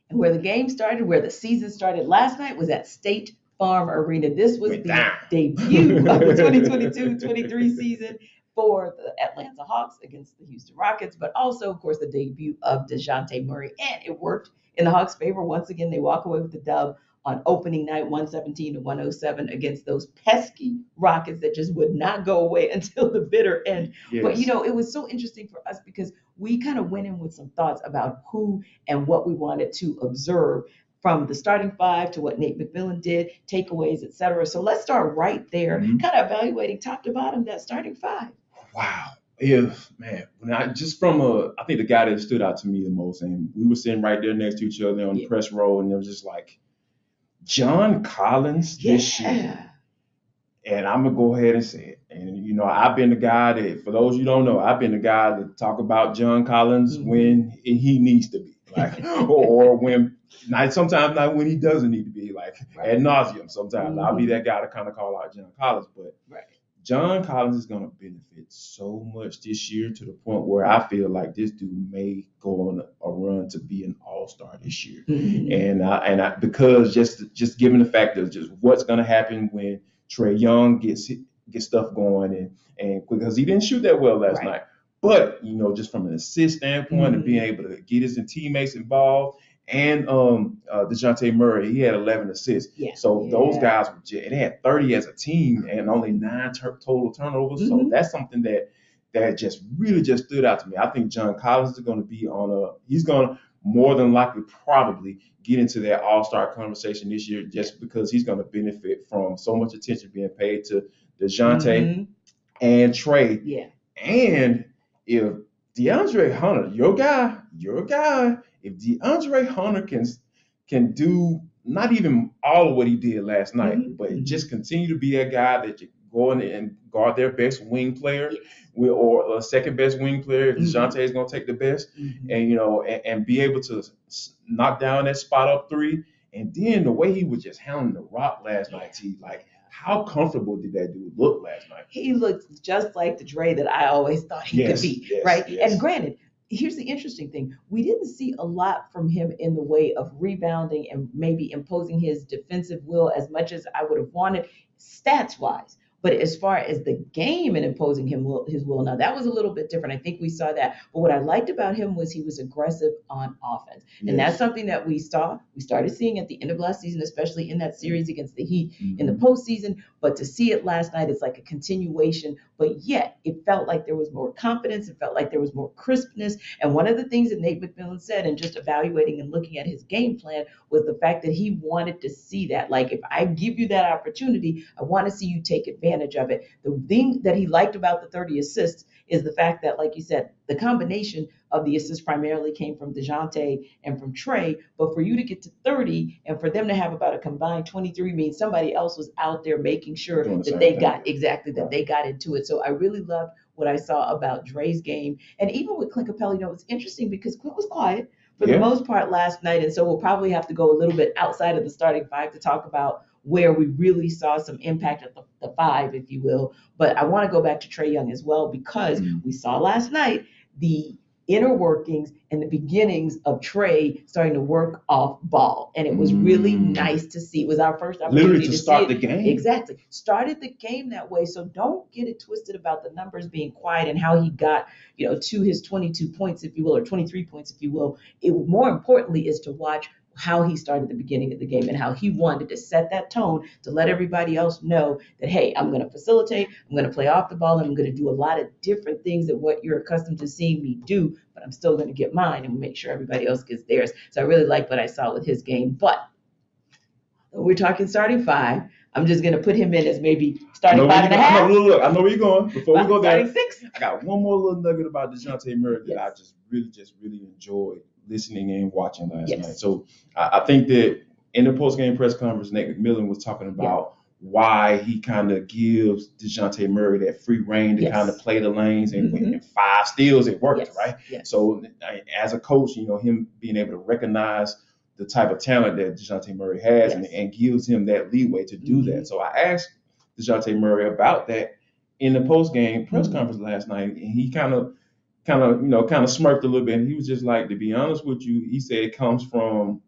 And where the game started, where the season started last night was at State Farm Arena. This was Went the down. debut of the 2022-23 season for the Atlanta Hawks against the Houston Rockets, but also, of course, the debut of Dejounte Murray. And it worked in the Hawks' favor. Once again, they walk away with the dub on opening night, 117-107 against those pesky Rockets that just would not go away until the bitter end. But, Yes. it was so interesting for us because we kind of went in with some thoughts about who and what we wanted to observe from the starting five to what Nate McMillan did, takeaways, et cetera. So let's start right there, Mhm. kind of evaluating top to bottom that starting five. Wow. If man, when I just from I think the guy that stood out to me the most, and we were sitting right there next to each other on the Yeah. press row, and it was just like John Collins this year. Yeah. And I'm gonna go ahead and say it. And I've been the guy that, for those you don't know, I've been the guy that talk about John Collins Mhm. when he needs to be, like, or when sometimes not when he doesn't need to be, like Right. ad nauseum. Sometimes I'll be Mhm. that guy to kind of call out John Collins, but Right. John Collins is gonna benefit so much this year to the point where I feel like this dude may go on a run to be an all-star this year. Mhm. And because just given the fact of just what's gonna happen when Trae Young gets stuff going, and because he didn't shoot that well last Right. night, but just from an assist standpoint and being Mhm. able to get his teammates involved, and Dejounte Murray, he had 11 assists. Yeah. So those Yeah. guys they had 30 as a team and only 9 total turnovers. So Mhm. that's something that just really just stood out to me. I think John Collins is going to be he's going to more than likely probably get into that all-star conversation this year, just because he's going to benefit from so much attention being paid to DeJounte Mhm. and Trae. Yeah. And if DeAndre Hunter, your guy, if DeAndre Hunter can do not even all of what he did last night, Mhm. but Mhm. just continue to be that guy that you go in and guard their best wing player, Yes. or a second best wing player. If Mhm. DeJounte is going to take the best, Mhm. and and be able to knock down that spot up three. And then the way he was just handling the rock last night, T, like, how comfortable did that dude look last night? He looked just like the Dre that I always thought he could be, Yes, right? yes. And granted, here's the interesting thing. We didn't see a lot from him in the way of rebounding and maybe imposing his defensive will as much as I would have wanted stats wise. But as far as the game and imposing his will, now that was a little bit different. I think we saw that. But what I liked about him was he was aggressive on offense. And that's Yes. something that we started seeing at the end of last season, especially in that series against the Heat in the Mhm. postseason. But to see it last night, it's like a continuation. But yet, it felt like there was more confidence. It felt like there was more crispness. And one of the things that Nate McMillan said, and just evaluating and looking at his game plan, was the fact that he wanted to see that. Like, if I give you that opportunity, I want to see you take advantage of it. The thing that he liked about the 30 assists is the fact that, like you said, the combination of the assists primarily came from Dejounte and from Trae, but for you to get to 30 and for them to have about a combined 23 means somebody else was out there making sure Doing the that same they thing. got exactly that Right. they got into it. So I really loved what I saw about Dre's game. And even with Clint Capella, it's interesting because Clint was quiet for the Yeah. most part last night. And so we'll probably have to go a little bit outside of the starting five to talk about where we really saw some impact at the five, if you will. But I want to go back to Trae Young as well, because we saw last night the inner workings and the beginnings of Trae starting to work off ball. And it was really nice to see. It was our first opportunity Literally to start see the it. game. Exactly. Started the game that way. So don't get it twisted about the numbers being quiet and how he got, to his 22 points, if you will, or 23 points, if you will. It more importantly is to watch how he started the beginning of the game and how he wanted to set that tone to let everybody else know that, hey, I'm going to facilitate, I'm going to play off the ball, and I'm going to do a lot of different things than what you're accustomed to seeing me do, but I'm still going to get mine and make sure everybody else gets theirs. So I really like what I saw with his game. But when we're talking starting five, I'm just going to put him in as maybe starting five and a half. Look, I know where you're going. Before we go there, starting six. I got one more little nugget about DeJounte Murray that I Yes. just really enjoyed listening and watching last Yes. night. So I think that in the post-game press conference, Nate McMillan was talking about why he kind of gives DeJounte Murray that free reign to Yes. kind of play the lanes, and Mhm. and 5 steals, it worked, Yes. right? Yes. So as a coach, him being able to recognize the type of talent that DeJounte Murray has, Yes. and gives him that leeway to do Mhm. that. So I asked DeJounte Murray about that in the post-game press Mhm. conference last night, and he kind of smirked a little bit, and he was just like, to be honest with you, he said it comes from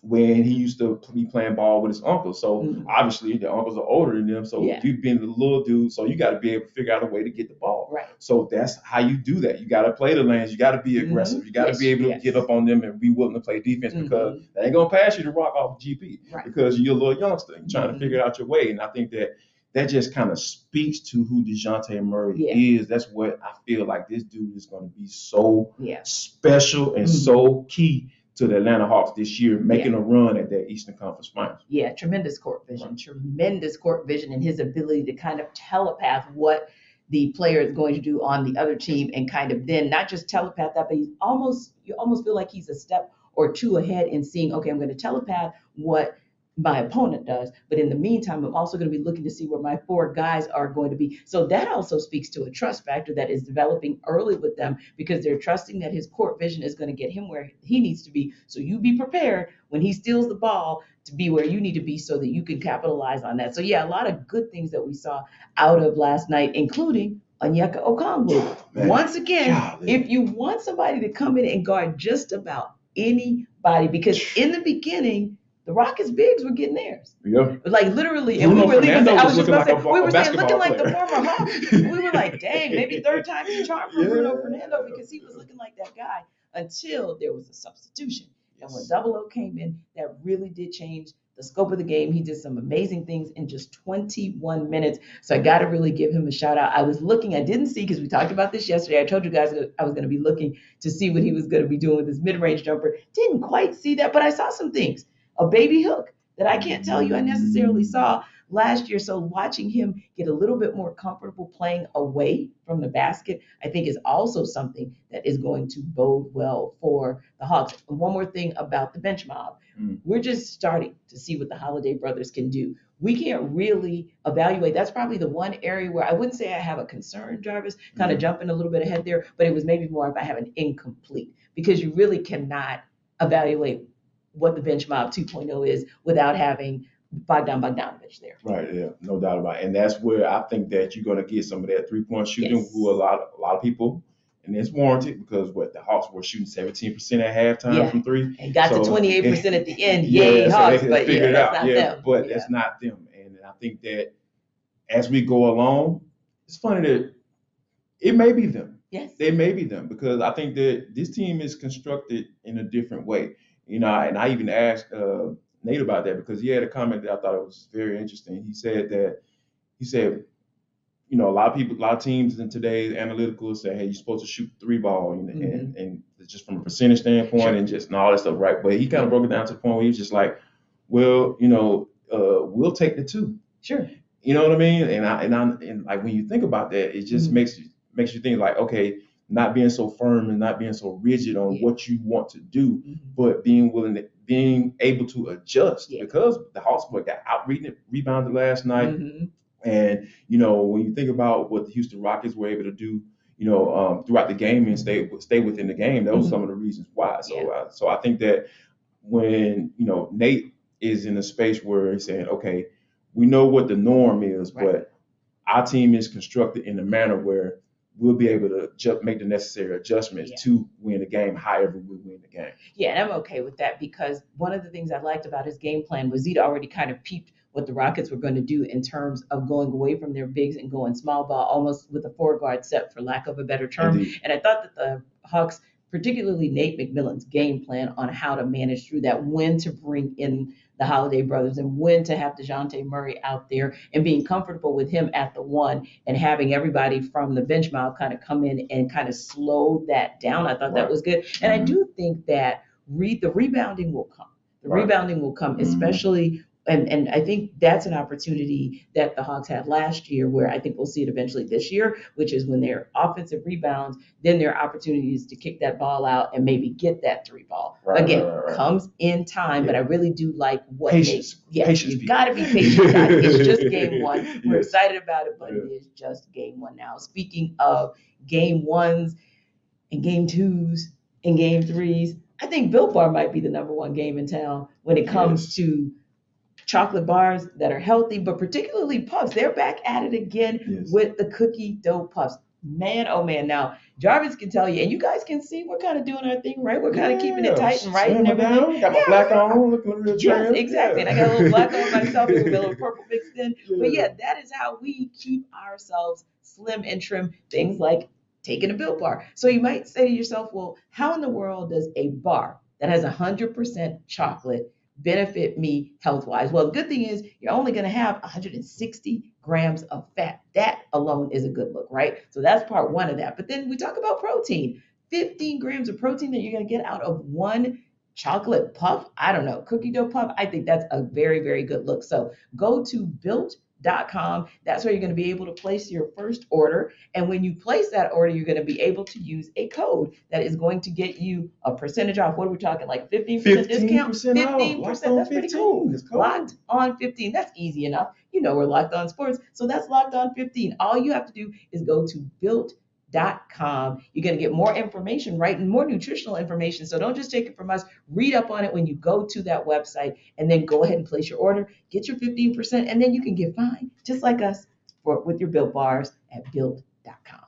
when he used to be playing ball with his uncle. So obviously the uncles are older than them. So you being the little dude, so you got to be able to figure out a way to get the ball. Right. So that's how you do that. You got to play the lanes. You got to be aggressive. You got to be able to get up on them and be willing to play defense because they ain't gonna pass you the rock off GP because you're a little youngster. You're trying to figure out your way. And I think that just kind of speaks to who Dejounte Murray is. That's what I feel like this dude is going to be so special and so key to the Atlanta Hawks this year, making a run at that Eastern Conference Finals. Yeah, tremendous court vision, and his ability to kind of telepath what the player is going to do on the other team and kind of then not just telepath that, but you almost feel like he's a step or two ahead in seeing, okay, I'm going to telepath what my opponent does, but in the meantime, I'm also going to be looking to see where my four guys are going to be. So that also speaks to a trust factor that is developing early with them because they're trusting that his court vision is going to get him where he needs to be. So you be prepared when he steals the ball to be where you need to be so that you can capitalize on that. So yeah, a lot of good things that we saw out of last night, including Onyeka Okongwu. Once again, if you want somebody to come in and guard just about anybody, because in the beginning, the Rockets bigs were getting theirs. Yeah. Like literally, and we were leaving. I was just about to say, we were saying looking like the former Hawks. We were like, dang, maybe third time's the charm for Bruno Fernando because he was looking like that guy until there was a substitution. And when Double O came in, that really did change the scope of the game. He did some amazing things in just 21 minutes. So I got to really give him a shout out. I was looking, I didn't see, because we talked about this yesterday. I told you guys I was going to be looking to see what he was going to be doing with his mid-range jumper. Didn't quite see that, but I saw some things. A baby hook that I can't tell you I necessarily saw last year. So watching him get a little bit more comfortable playing away from the basket, I think is also something that is going to bode well for the Hawks. And one more thing about the bench mob. We're just starting to see what the Holiday brothers can do. We can't really evaluate. That's probably the one area where I wouldn't say I have a concern, Jarvis, kind of jumping a little bit ahead there, but it was maybe more if I have an incomplete, because you really cannot evaluate what the bench mob 2.0 is without having Bogdan Bogdanovic there. Right, yeah, no doubt about it. And that's where I think that you're going to get some of that three-point shooting, who a lot of people, and it's warranted because the Hawks were shooting 17% at halftime from three. And got to 28% at the end. Yay, Hawks, so but that's not them. But that's not them. And I think that as we go along, it's funny that it may be them. Yes. They may be them because I think that this team is constructed in a different way. You know, and I even asked Nate about that because he had a comment that I thought it was very interesting. He said, you know, a lot of teams in today's analytical say, hey, you're supposed to shoot 3-ball, you know, and just from a percentage standpoint and just and all that stuff, right? But he kind of broke it down to the point where he was just like, well, you know, we'll take the 2. Sure. You know what I mean? And like when you think about that, it just makes you think like, okay, not being so firm and not being so rigid on what you want to do, but being able to adjust because the Hawks got rebounded last night. And, you know, when you think about what the Houston Rockets were able to do, you know, throughout the game and stay within the game, that was some of the reasons why. So I think that when, you know, Nate is in a space where he's saying, okay, we know what the norm is, but our team is constructed in a manner where we'll be able to make the necessary adjustments to win the game however we win the game. Yeah, and I'm okay with that because one of the things I liked about his game plan was he'd already kind of peeped what the Rockets were going to do in terms of going away from their bigs and going small ball, almost with a 4-guard set, for lack of a better term. Indeed. And I thought that the Hawks, particularly Nate McMillan's game plan on how to manage through that, when to bring in the Holiday brothers and when to have Dejounte Murray out there and being comfortable with him at the 1 and having everybody from the bench mob kind of come in and kind of slow that down. I thought that was good. And I do think that the rebounding will come. The rebounding will come, especially and I think that's an opportunity that the Hawks had last year where I think we'll see it eventually this year, which is when their offensive rebounds, then their opportunities to kick that ball out and maybe get that 3-ball. Comes in time, but I really do like what patience. You've got to be patient, guys. It's just game 1. We're excited about it, but it is just game 1 now. Speaking of game 1s and game 2s and game 3s, I think Built Bar might be the number 1 game in town when it comes to chocolate bars that are healthy, but particularly puffs. They're back at it again with the cookie dough puffs. Man, oh man. Now, Jarvis can tell you, and you guys can see we're kind of doing our thing, right? We're kind of keeping it tight and right and slimming everything. down. Got my Yeah, black we are. on, looking real Yes, trail. exactly. Yeah. And I got a little black on myself and a little purple mixed in. But Yeah. yeah, that is how we keep ourselves slim and trim. Things like taking a Built Bar. So you might say to yourself, well, how in the world does a bar that has 100% chocolate benefit me health wise? Well, the good thing is you're only going to have 160 grams of fat. That alone is a good look, right? So that's part one of that. But then we talk about protein. 15 grams of protein that you're going to get out of one chocolate puff. I don't know, cookie dough puff. I think that's a very, very good look. So go to built.com. That's where you're going to be able to place your first order. And when you place that order, you're going to be able to use a code that is going to get you a percentage off. What are we talking, like 15% discount? 15% off. 15%. That's pretty cool. It's cool. Locked on 15. That's easy enough. You know we're locked on sports. So that's locked on 15. All you have to do is go to built.com. You're going to get more information, right? And more nutritional information. So don't just take it from us. Read up on it when you go to that website and then go ahead and place your order. Get your 15%, and then you can get fine, just like us, with your Built Bars at built.com.